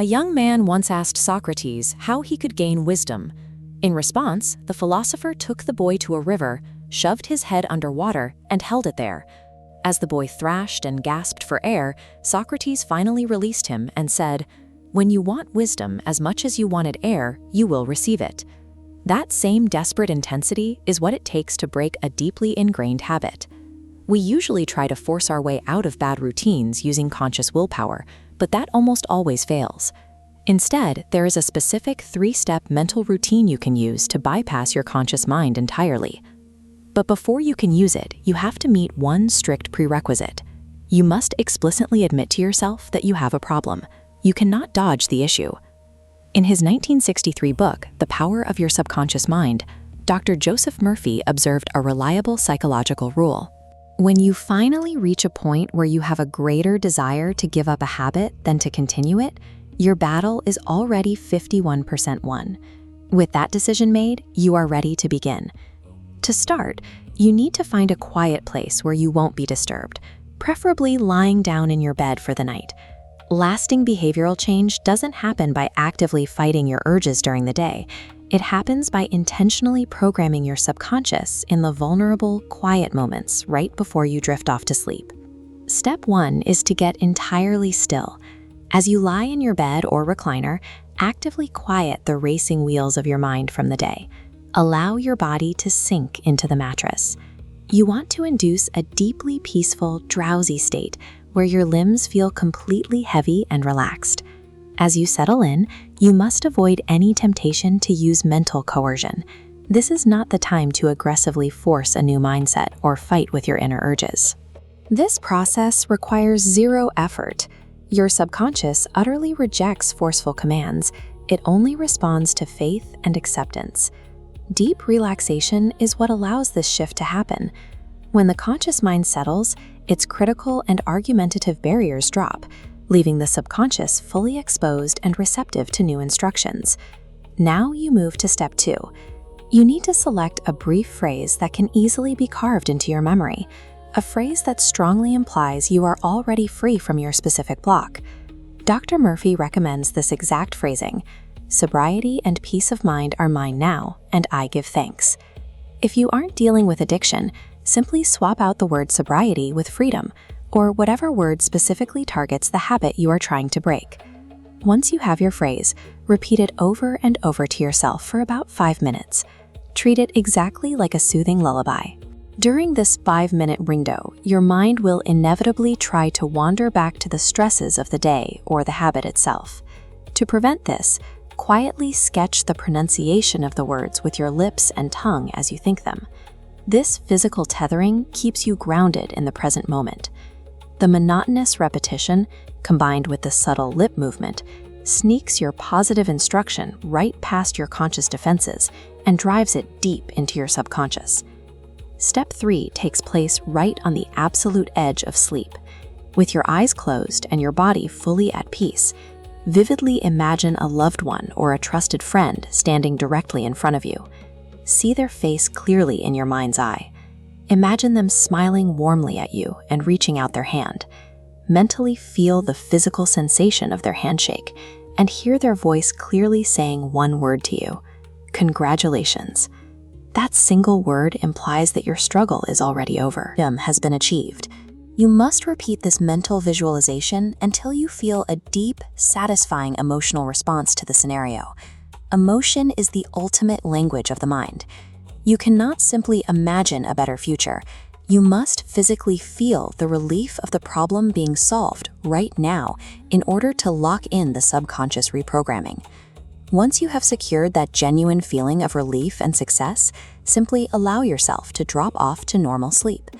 A young man once asked Socrates how he could gain wisdom. In response, the philosopher took the boy to a river, shoved his head underwater, and held it there. As the boy thrashed and gasped for air, Socrates finally released him and said, "When you want wisdom as much as you wanted air, you will receive it." That same desperate intensity is what it takes to break a deeply ingrained habit. We usually try to force our way out of bad routines using conscious willpower, but that almost always fails. Instead, there is a specific 3-step mental routine you can use to bypass your conscious mind entirely. But before you can use it, you have to meet one strict prerequisite. You must explicitly admit to yourself that you have a problem. You cannot dodge the issue. In his 1963 book, The Power of Your Subconscious Mind, Dr. Joseph Murphy observed a reliable psychological rule. When you finally reach a point where you have a greater desire to give up a habit than to continue it, your battle is already 51% won. With that decision made, you are ready to begin. To start, you need to find a quiet place where you won't be disturbed, preferably lying down in your bed for the night. Lasting behavioral change doesn't happen by actively fighting your urges during the day. It happens by intentionally programming your subconscious in the vulnerable, quiet moments right before you drift off to sleep. Step 1 is to get entirely still. As you lie in your bed or recliner, actively quiet the racing wheels of your mind from the day. Allow your body to sink into the mattress. You want to induce a deeply peaceful, drowsy state where your limbs feel completely heavy and relaxed. As you settle in, you must avoid any temptation to use mental coercion. This is not the time to aggressively force a new mindset or fight with your inner urges. This process requires zero effort. Your subconscious utterly rejects forceful commands. It only responds to faith and acceptance. Deep relaxation is what allows this shift to happen. When the conscious mind settles, its critical and argumentative barriers drop, leaving the subconscious fully exposed and receptive to new instructions. Now you move to step 2. You need to select a brief phrase that can easily be carved into your memory, a phrase that strongly implies you are already free from your specific block. Dr. Murphy recommends this exact phrasing: "Sobriety and peace of mind are mine now, and I give thanks." If you aren't dealing with addiction, simply swap out the word sobriety with freedom, or whatever word specifically targets the habit you are trying to break. Once you have your phrase, repeat it over and over to yourself for about 5 minutes. Treat it exactly like a soothing lullaby. During this 5-minute window, your mind will inevitably try to wander back to the stresses of the day or the habit itself. To prevent this, quietly sketch the pronunciation of the words with your lips and tongue as you think them. This physical tethering keeps you grounded in the present moment. The monotonous repetition, combined with the subtle lip movement, sneaks your positive instruction right past your conscious defenses and drives it deep into your subconscious. Step 3 takes place right on the absolute edge of sleep. With your eyes closed and your body fully at peace, vividly imagine a loved one or a trusted friend standing directly in front of you. See their face clearly in your mind's eye. Imagine them smiling warmly at you and reaching out their hand. Mentally feel the physical sensation of their handshake and hear their voice clearly saying one word to you: "Congratulations." That single word implies that your struggle is already over. Has been achieved. You must repeat this mental visualization until you feel a deep, satisfying emotional response to the scenario. Emotion is the ultimate language of the mind. You cannot simply imagine a better future. You must physically feel the relief of the problem being solved right now in order to lock in the subconscious reprogramming. Once you have secured that genuine feeling of relief and success, simply allow yourself to drop off to normal sleep.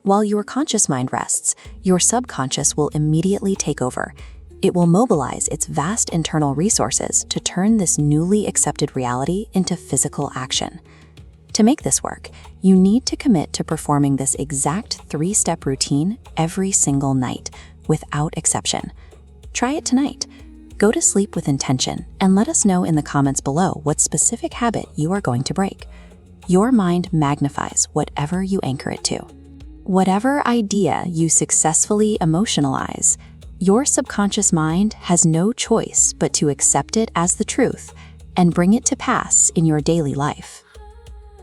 While your conscious mind rests, your subconscious will immediately take over. It will mobilize its vast internal resources to turn this newly accepted reality into physical action. To make this work, you need to commit to performing this exact 3-step routine every single night, without exception. Try it tonight. Go to sleep with intention and let us know in the comments below what specific habit you are going to break. Your mind magnifies whatever you anchor it to. Whatever idea you successfully emotionalize, Your subconscious mind has no choice but to accept it as the truth and bring it to pass in your daily life.